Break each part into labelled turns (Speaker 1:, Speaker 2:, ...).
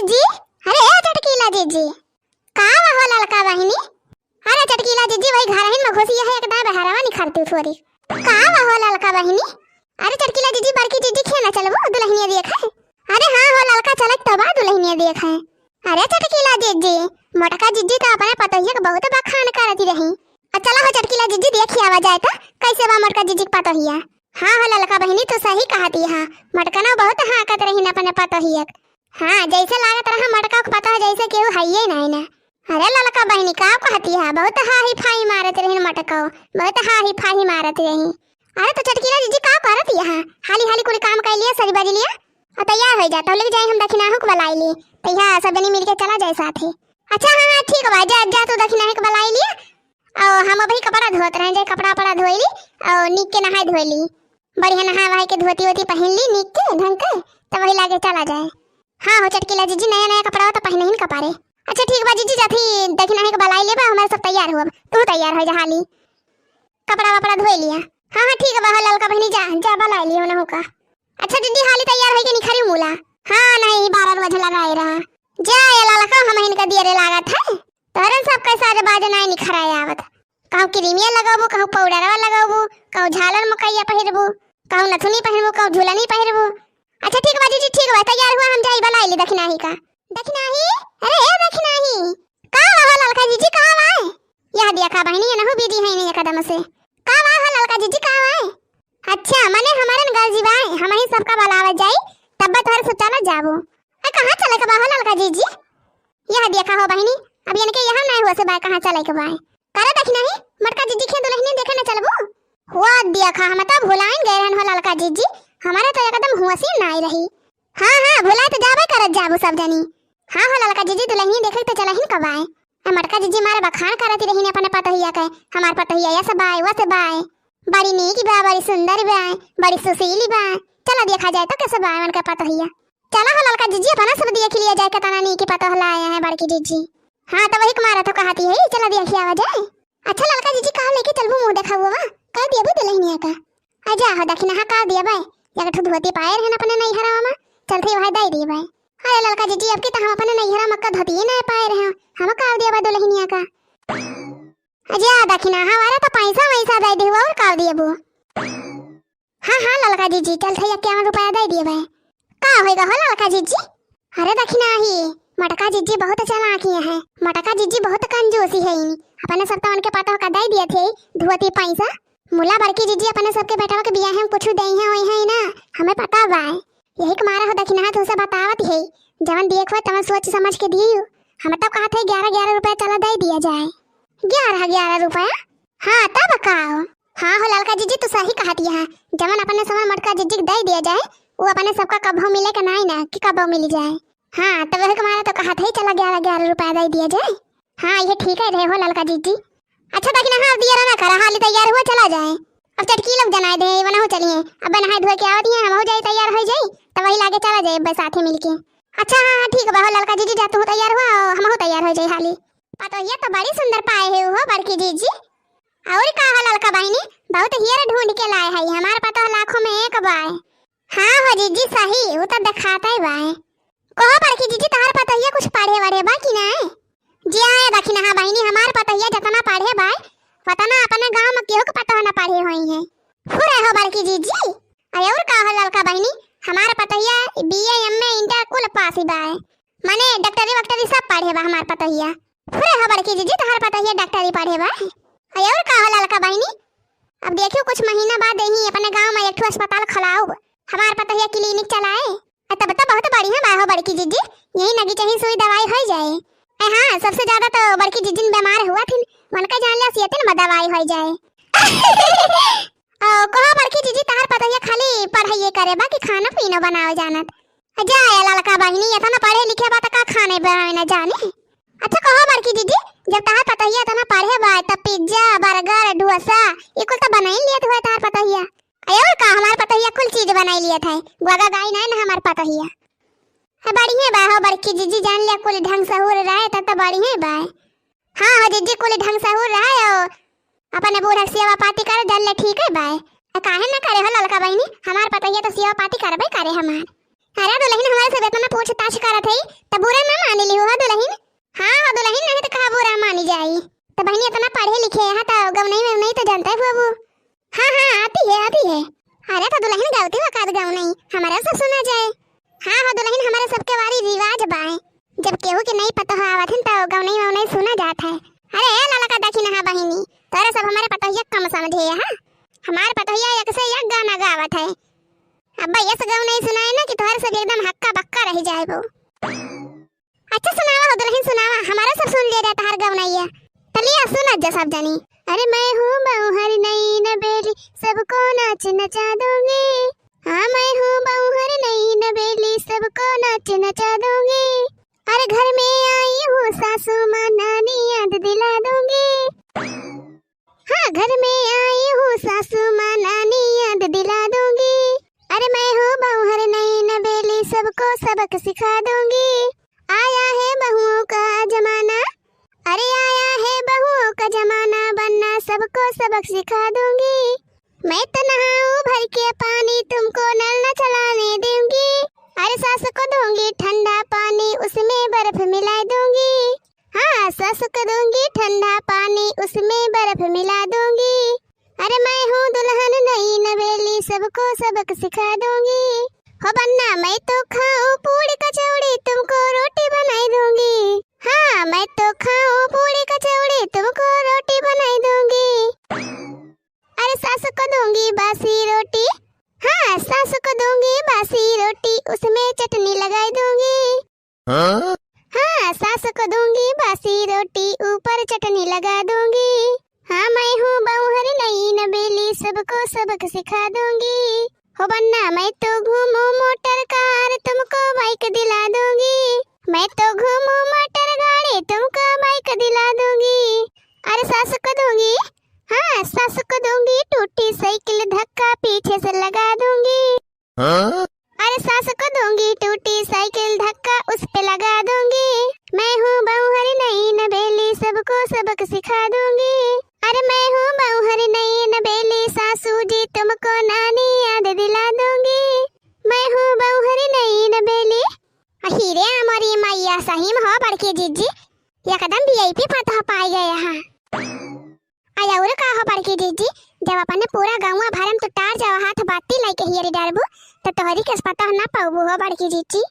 Speaker 1: जीजी। अरे चटकीला जीजी का हो ललका बहिनी। अरे चटकीला जीजी वही घर हिन में घुसी है एकदम बहरावा निखरती थोड़ी का हो ललका बहिनी। अरे चटकीला जीजी बड़की जीजी खेना चलबो दुल्हनिया देखे। अरे हां हो ललका चलत तबा दुल्हनिया देखे। अरे चटकीला जीजी मोटका जीजी तो अपने पतोहिया के बहुत बखान करती रही। चला हो चटकीला जीजी देखी आवा जाए तो कैसे बा मोटका जीजी के पतोहिया। हां हो ललका बहिनी तो सही कहती हां मटका ना बहुत हाकत रही अपने पतोहिया। हां जैसे लागत रहा मटका को पता जैसे केहू हइये नहीं ना। अरे ललका बहिनी का कहती है बहुत हाही फाही मारत रही मटका बहुत हाही फाही मारत रही। अरे तो चटकीला जीजी का करत यहां हाली हाली कुल काम कर लिया सज बज लिया और तैयार हो जाता लेके जाए हम दक्षिणाहु को बुलाई ली तैया सब जनी मिलके चला जाए साथे। अच्छा हां ठीक बा जा जा तू दक्षिणाहु को बुलाई लिया और हम अभी कपड़ा धोत रहे जे कपड़ा पड़ा धोई ली और नीक के नहाय धोई ली बढ़िया नहा वहा के धोती वोती पहन ली नीक के ढंग के तब वही लागे चला जाए। हां हो चटकीला जीजी नया नया कपड़ा तो पहने ही कपारे। अच्छा ठीक बा जीजी जाथी दक्षिणाहु को बुलाई लेबा हमारे सब तैयार हो तू तैयार हो जा हाली कपड़ा वपड़ा धोई लिया। हां हां ठीक बा ललका बहिनी जा जा बुलाई लियो ना होका। अच्छा दीदी हाली तैयार होई के निखरी मूला। हां नहीं 12 बजे लगाए रहा जा ये ललका हम इनका दियरे लागत है तोरन सब कैसा आज बाज नहीं निखराय आवत कहू क्रीमिया लगाबू कहू पाउडरवा लगाबू कहू झालर मकैया पहिरबू कहू नथुनी पहिरबू कहू झुलनी पहिरबू। अच्छा ठीक बा जीजी ठीक बा तैयार हुआ हम जाई बुलाई ली दक्षिणाही का। दक्षिणाही अरे ए दक्षिणाही का हो ललका जीजी का आए यह दिया का बहिनी ये नहु बीदी है नहीं एकदम से का हो ललका जीजी का आए। अच्छा मने हमारे न गल जीवाए हम ही सबका बुलावा जाई तब तोहर सुचाला जाबो ए कहां चले के बा हो ललका जीजी यह देखा हो बहिनी अब इनके यहां नहीं हुआ से बा कहां चले के बा करे दक्षिणाही मटका जीजी के दुल्हनी देखे न चलबो हुआ देखा हम तो भुलाइन गए रहन हो ललका जीजी हमारा तो एकदम हुआसी नहीं रही। हां हां भुला तो जाबे करत जाबो सब जनी। हां हो ललका जीजी दुल्हनी देखे तो चलहिन कब आए ए मटका जीजी मारे बखान करती रही अपने पतोहिया के हमार पतोहिया या सब आए वो सब आए बड़ी नीक बा बड़ी सुंदर बा बड़ी सुशीली बा चला देखा जाए तो कैसे बा उनके पतोहिया। चला हो ललका जीजी अपना सब देख लिया जाए कतना नीक पतोह लाए हैं बड़की जीजी। हां तो वही कुमारा तो कहती है चला देखी आवा जाए। अच्छा ललका जीजी कहां लेके चलबू मुंह देखाबू वा कर दियबू दुल्हनिया का आजा हो दक्षिणा का दिया भाई या ठो धोती पाए रहन अपने नहीं हरावा में चलते वहां दई दी भाई। अरे ललका जीजी अब के तो हम अपने नहीं हरा मक्का धोती ही नहीं पाए रहे हम का दिया बा दुल्हनिया का आजा दक्षिणा हमारा तो पैसा वैसा दे दे और का दियबू। हां हां ललका जीजी चलते 51 रुपया दे दिए भाई का होएगा हो ललका जीजी। अरे दक्षिणा ही मटका जीजी बहुत चालाकी है मटका जीजी बहुत कंजूसी है अपने सब तो उनके पता का दे दिए थे धोती पैसा मुला बड़की जीजी अपने सबके बेटा के बियाह में कुछ दई है होई है ना हमें पता बा यही के मारा हो दक्षिणा तो से बतावत है जवन देखो तवन सोच समझ के दियो हम तो कहत है 11 रुपया चला दे दिया जाए 11 रुपया। हां तब काओ हां हो ललका जीजी तो सही कहती है जवन अपने समय मटका जीजी दे दिया जाए वो अपने सबका कब मिले का नहीं ना कि कब मिल जाए। हां तब वही के मारा तो कहत है चला 11 रुपया दे दिया जाए। हां ये ठीक है रहे हो ललका जीजी। अच्छा दक्षिणा हां दिया ना करा हाली तैयार हुआ चला जाए अब चटकी लोग जनाए दे वना हो चलिए अब नहाए धोए के आवत है हम हो जाए तैयार हो जाए तब वही लागे चला जाए बस साथे मिलके। अच्छा हां ठीक बा हो ललका जीजी जा तू तैयार हुआ हम हो तैयार हो जाए हाली पतो ये तो बड़ी सुंदर पाए है हो बड़की जीजी। और का हो ललका बहिनी बहुत हीरा ढूंढ के लाए है हमारे पतो लाखों में एक बाय। हां हो जीजी सही वो तो दिखाता है बाय कहो बड़की जीजी तार पतो ये कुछ पढ़े वढ़े बाकी ना है जी आए दक्षिणा हां बहिनी हमार पतोहिया जतना पढ़े बाय पतना अपने गांव में केहू के पता ना पढ़े होई है फुरे हो बड़की जीजी। अरे और का हो ललका बहिनी हमार पतोहिया बीए एमए इंटर कुल पास ही बाय माने डॉक्टरी वक्टरी सब पढ़े बा हमार पतोहिया फुरे हो बड़की जीजी तोहर पतोहिया डॉक्टरी पढ़े बा। अरे और का हो ललका बहिनी अब देखियो कुछ महीना बाद ही अपने गांव में एक ठो अस्पताल खोलाओ हमार पतोहिया क्लिनिक चलाए तब तो बहुत बढ़िया बा हो बड़की जीजी यही नगी चाहिए सुई दवाई हो जाए। हां सबसे ज्यादा तो बड़की जीजी बीमार हुआ थी उनका जान लिया सियतन में दवाई हो जाए। कहो बड़की जीजी तार पतोहिया खाली पढ़ाई करे बा कि खाना पीना बनाओ जानत जा ललका बहिनी इतना पढ़े लिखे बा त का खाने बनावे ना जाने। अच्छा कहो बड़की जीजी जब तार पतोहिया इतना पढ़े बा त पिज्जा बर्गर डोसा ये कुल तो बना ही लिया हुआ तार पतोहिया। और का हमार पतोहिया कुल चीज बना लिया था गोगा गाय नहीं ना हमार पतोहिया बढ़िया बा हो बड़की जीजी जान लिया कुल ढंग से हो रहा है तो बढ़िया बा। हां हो जीजी कुल ढंग से हो रहा है अपने बूढ़ा सेवा पाती कर जल ले ठीक है बा काहे ना करे हो ललका बहिनी हमार पतोहिया तो सेवा पाती करबे करे हमार। अरे दुल्हन हमारे से इतना पूछताछ करत है तो बुरा ना मान ली हो दुल्हन। हाँ हो दुल्हन, नहीं तो कहा बुरा मानी जाई। तो बहनी इतना पढ़े लिखे है तो गवनई में नहीं तो जानता है बाबू। हाँ हाँ आती है आती है। अरे तो दुल्हन गावती हो काद गवनई हमारा सब सुना जाए। हाँ हो दुल्हन, हमारे सबके वारी रिवाज बाए जब केहू के नहीं पता हो आवत तो गवनई ववनई सुना जाता है। अरे लाला का देखी ना बहनी, तोरे सब हमारे पतोहिया कम समझे है। हमारे पतोहिया एक से एक गाना गावत है। अब ये सब गाँव नहीं सुनाए ना कि तुम्हारे सब एकदम हक्का बक्का रह जाए वो। अच्छा सुनावा हो दुल्हन सुनावा, हमारा सब सुन लिया जाता हर गाँव नहीं है। चलिए सुना जा सब जानी। अरे मैं हूँ बहू हर नई न बेली, सबको नाच नचा दूंगी। हाँ मैं हूँ बहू हर नई न बेली, सबको नाच नचा दूंगी। अरे घर में आई हूँ सासू माँ नानी याद दिला दूंगी। हाँ घर में आई हूँ सासू माँ नानी याद दिला दूंगी। अरे मैं हूँ बहू हर नई न बेली, सबको सबक सिखा दूंगी। आया है बहुओं का जमाना, अरे आया है बहुओं का जमाना, बनना सबको सबक सिखा दूंगी। मैं तो नहाऊं भर के पानी, तुमको नल न चलाने दूंगी। अरे सास को दूंगी ठंडा पानी, उसमें बर्फ मिला दूंगी। हाँ सास को दूंगी ठंडा पानी, उसमें बर्फ मिला दूंगी। अरे मैं हूँ दुल्हन नई नवेली, सबको सबक सिखा दूंगी। हो बन्ना मैं तो खाऊं पूड़ी कचौड़ी, तुमको रोटी बनाई दूंगी। हाँ मैं तो खाऊं पूड़ी कचौड़ी, तुमको रोटी बनाई दूंगी। अरे सास को दूंगी बासी रोटी, हाँ सास को दूंगी बासी रोटी, उसमें चटनी लगाई दूंगी। हाँ सास को दूंगी बासी रोटी, ऊपर चटनी लगा दूंगी। हाँ मैं हूँ बहू हर नई नवेली, सबको सबक सिखा दूंगी। हो बन्ना मैं तो घूमूं मोटर कार, तुमको बाइक दिला दूंगी। मैं तो घूमूं मोटर गाड़ी, तुमको बाइक दिला दूंगी। अरे सास को दूंगी, हाँ सास को दूंगी टूटी साइकिल, धक्का पीछे से लगा दूंगी। अरे सास को दूंगी टूटी साइकिल, धक्का उस पे लगा दूंगी। मैं हूँ बहू हर नई नवेली, सबको सबक सिखा दूंगी। अरे मैं हूँ बहू हर नई नवेली, सासू जी तुमको नानी याद दिला दूंगी। मैं हूँ बहू हर नई नवेली। हीरे हमारी मैया सही में हो बड़के जीजी, एकदम वीआईपी पता पाई गए यहाँ। आया और का हो बड़के जीजी, जब अपन पूरा गाँव भरम तो टार जाओ हाथ बाती लाइके हियरी डारबू तो तोहरी किस पता ना पाऊबू हो बड़की जीजी।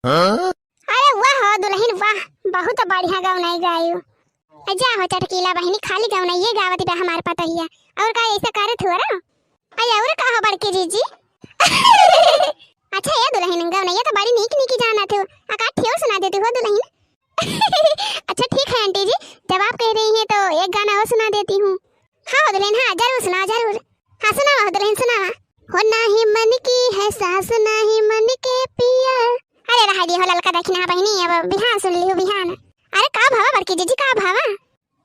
Speaker 1: अरे वाह हो दुल्हन वाह, बहुत बढ़िया गाँव नहीं गायू। जा हो चटकीला बहनी, खाली गाँव नहीं ये गावत बे हमारे पता ही है। और का ऐसा करे थोड़ा आया और का हो बड़की जीजी। अच्छा ये दुल्हन गाँव नहीं तो बड़ी नीक नीक जाना थे, आका ठेव सुना देती हो दुल्हन। अच्छा ठीक है आंटी जी, जब आप कह रही हैं तो एक गाना और सुना देती हूँ। हाँ दुल्हन हाँ जरूर सुना जरूर। हाँ सुनावा हो दुल्हन सुनावा। हो ना ही मन की है सास, ना ही मन के पिया। अरे रहा दी हो ललका दक्षिणा बहनी, अब बिहान सुन ली हो बिहान। अरे का भावा बड़की जीजी का भावा।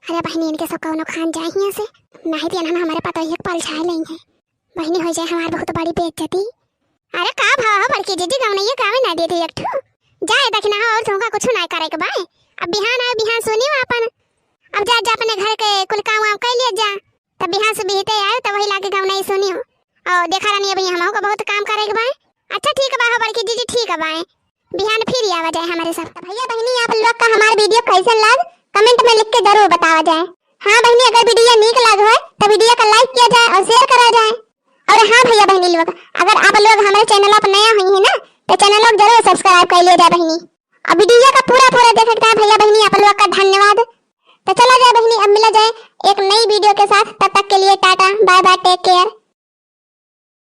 Speaker 1: अरे बहनी इनके सब कौनो खान जाए यहाँ से, नहीं तो इन्होंने हमारे पता एक पल छाए लेंगे, बहनी हो जाए हमारी बहुत बड़ी बेइज्जती। अरे का भावा बड़की जीजी गाँव नहीं गाँव ना दे दी एक ठो जाए दक्षिणा और तुमका कुछ ना करे के बाय। अब बिहान आए बिहान सुनी अपन, अब जा जा अपने घर के कुल काम वाम कर लिया जा, तब बिहान से बिहते आए तो वही लाके गाँव नहीं सुनी हो और देखा रही अभी हम को बहुत काम करे के बाय। अच्छा ठीक है बा बड़की जीजी ठीक है बाय, बिहान फिर आवा जाए हमारे साथ। भैया बहनी आप लोग का हमारा वीडियो कैसा लग कमेंट में लिख के जरूर बतावा जाए। हाँ बहनी अगर वीडियो नीक लग हो तो वीडियो को लाइक किया जाए और शेयर करा जाए। और हाँ भैया बहनी लोग अगर आप लोग हमारे चैनल पर नया हुई है ना तो चैनल को जरूर सब्सक्राइब कर लिया जाए बहनी। और वीडियो का पूरा देख सकते हैं भैया बहनी आप लोग का धन्यवाद। तो चला जाए बहनी अब मिला जाए एक नई वीडियो के साथ, तब तक के लिए टाटा बाय बाय टेक केयर।